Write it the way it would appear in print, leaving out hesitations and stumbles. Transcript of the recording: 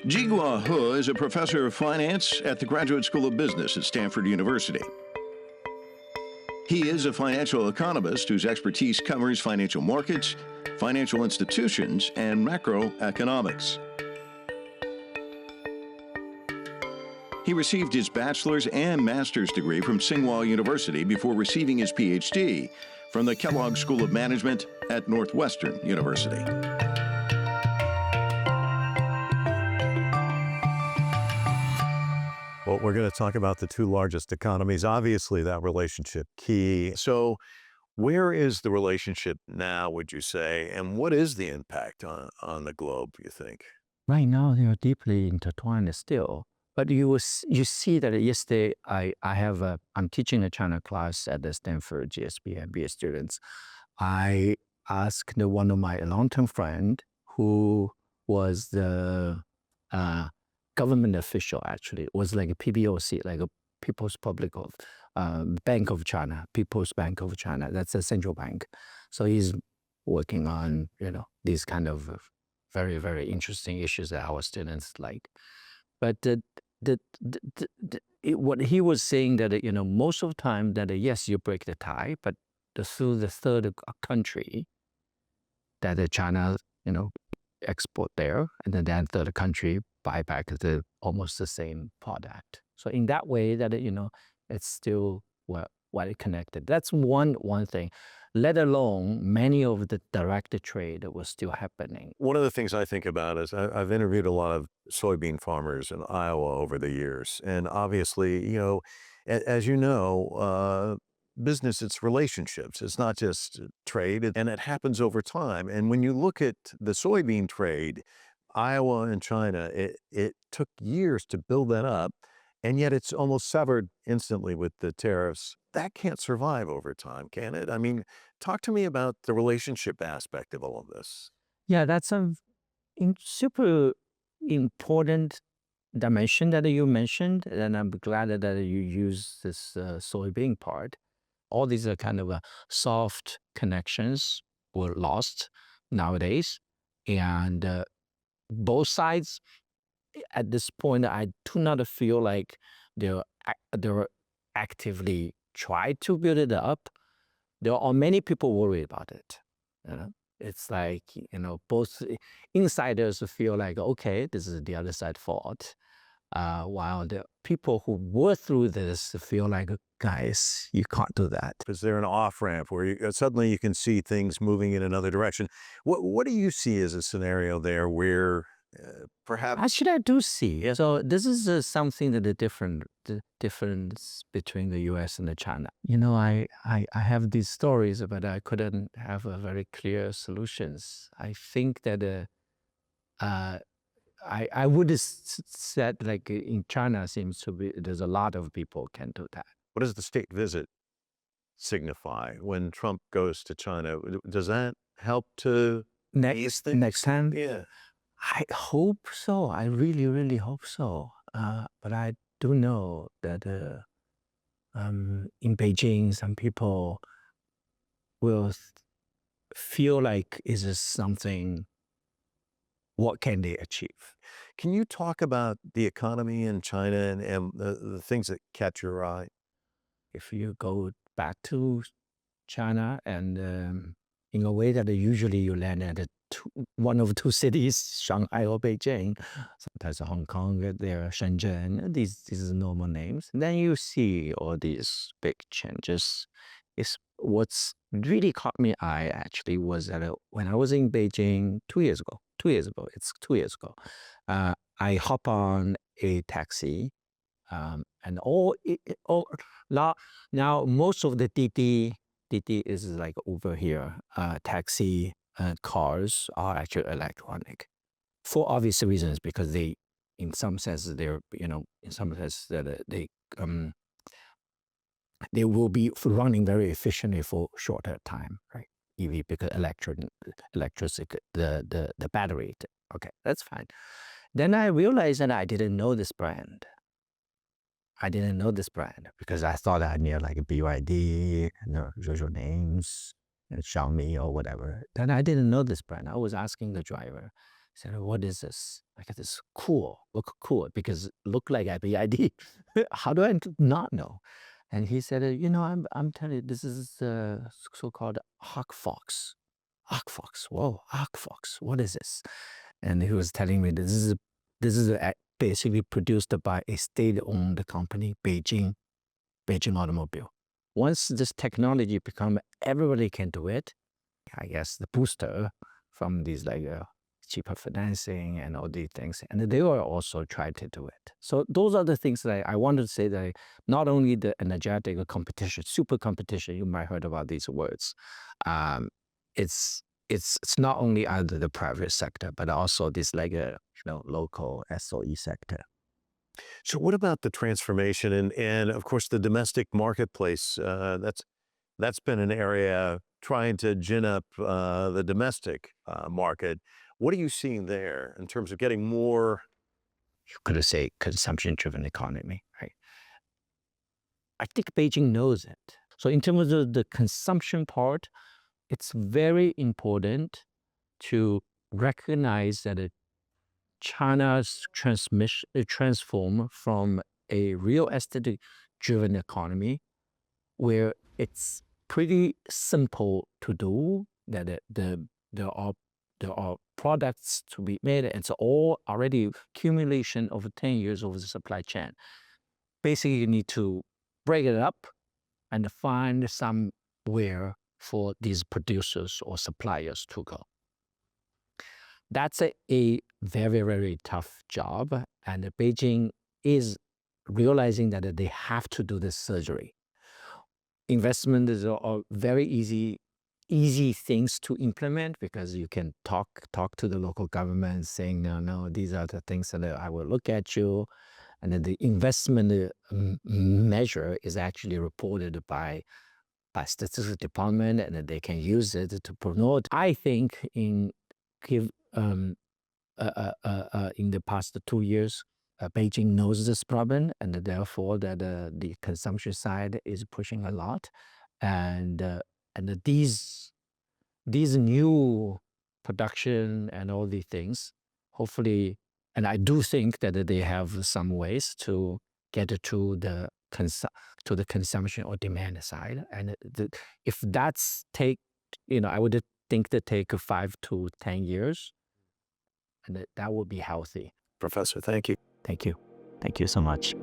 Zhiguo He is a professor of finance at the Graduate School of Business at Stanford University. He is a financial economist whose expertise covers financial markets, financial institutions, and macroeconomics. He received his bachelor's and master's degree from Tsinghua University before receiving his PhD from the Kellogg School of Management at Northwestern University. Well, we're going to talk about the two largest economies. Obviously, that relationship key. So where is the relationship now, would you say? And what is the impact on the globe, you think? Right now, they are deeply intertwined still. But you see that yesterday, I'm teaching a China class at the Stanford GSB MBA students. I asked one of my long-term friend who was the government official, actually, was like a PBOC, like a People's Bank of China, People's Bank of China. That's a central bank. So he's working on, these kind of very, very interesting issues that our students like. But what he was saying that, most of the time that, yes, you break the tie, but through the third country that China, export there, and then that third country buy back almost the same product. So in that way that, it's still well connected. That's one thing, let alone many of the direct trade was still happening. One of the things I think about is I've interviewed a lot of soybean farmers in Iowa over the years. And obviously, as you know, business, it's relationships. It's not just trade, and it happens over time. And when you look at the soybean trade, Iowa and China, it took years to build that up, and yet it's almost severed instantly with the tariffs. That can't survive over time, can it? I mean, talk to me about the relationship aspect of all of this. Yeah, that's a super important dimension that you mentioned, and I'm glad that you use this soybean part. All these are kind of soft connections were lost nowadays, and both sides at this point, I do not feel like they're actively try to build it up. There are many people worried about it. It's like, both insiders feel like, okay, this is the other side's fault, while the people who were through this feel like, guys, you can't do that. Is there an off-ramp where suddenly you can see things moving in another direction? What do you see as a scenario there where perhaps... Actually, I do see. So this is something that the difference between the U.S. and the China. I have these stories, but I couldn't have a very clear solutions. I think that I would have said, like, in China seems to be, there's a lot of people can do that. What does the state visit signify when Trump goes to China? Does that help to ease things? Next time? Yeah. I hope so. I really, really hope so. But I do know that in Beijing, some people will feel like is this something, what can they achieve? Can you talk about the economy in China and the things that catch your eye? If you go back to China and in a way that usually you land at one of two cities, Shanghai or Beijing, sometimes Hong Kong, there, Shenzhen, these are normal names. And then you see all these big changes. What's really caught my eye actually was that when I was in Beijing 2 years ago, I hop on a taxi, and now most of the Didi is like over here. Taxi cars are actually electronic, for obvious reasons, because they, in some sense, they're they will be running very efficiently for shorter time, right? EV, because electricity, the battery. Okay, that's fine. Then I realized that I didn't know this brand. Because I thought I knew like BYD, usual names, Xiaomi or whatever. Then I didn't know this brand. I was asking the driver, He said, what is this? I got this look cool because it looked like a BID. How do I not know? And he said, I'm telling you, this is so-called hawk fox. Hawk fox, whoa, hawk fox, what is this? And he was telling me this is basically produced by a state-owned company, Beijing Automobile. Once this technology become, everybody can do it. I guess the booster from these cheaper financing and all these things, and they will also try to do it. So those are the things that I wanted to say, that not only the energetic competition, super competition, you might heard about these words. It's not only under the private sector, but also this local SOE sector. So what about the transformation and of course the domestic marketplace? That's been an area trying to gin up the domestic market. What are you seeing there in terms of getting more? You could say consumption-driven economy, right? I think Beijing knows it. So in terms of the consumption part, it's very important to recognize that China's transform from a real estate-driven economy, where it's pretty simple to do, that there are products to be made, and it's all already accumulation over 10 years over the supply chain. Basically, you need to break it up and find somewhere for these producers or suppliers to go. That's a very, very tough job, and Beijing is realizing that they have to do this surgery. Investment is a very easy things to implement, because you can talk to the local government saying, no, these are the things that I will look at you. And then the investment measure is actually reported by statistics department, and then they can use it to promote. I think in the past 2 years, Beijing knows this problem, and therefore that the consumption side is pushing a lot, and these new production and all these things, hopefully, and I do think that they have some ways to get to the consumption or demand side, and if that's I would think that take 5 to 10 years, and that will be healthy. Professor, thank you. Thank you. Thank you so much.